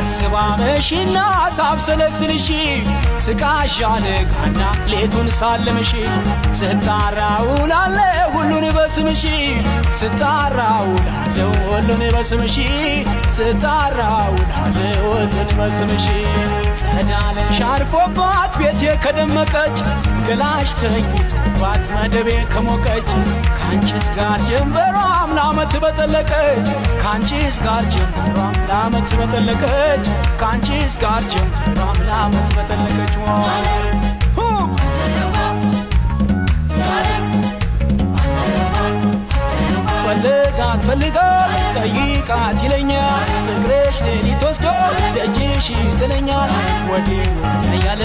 ሳስባመሽና ሳብሰለስልሽ ስቃሻለጋና ሌቱን ሳለምሽ ስታራውላለ ሁሉን በስምሽ ስታራውላለ ሁሉን በስምሽ ስታራውላለ ሁሉን በስምሽ ጸዳለሽ አርፎባት ቤቴ ከደመቀች ገላሽ ተኝቶባት መደቤ ከሞቀች ካንቺስ ጋር ጀንበሯም ለዓመት በጠለቀች ካንቺስ ጋር ጀንበሯም ለዓመት በጠለቀች ካንቺስ ጋር ጀንበሯም ለዓመት በጠለቀች ፈልጋት ፈልጋት ጠይቃት ይለኛል ፍቅርሽ ሌሊት ወስዶ ደጅሽ ይጥለኛል ወዲህ ወዲያ ያለ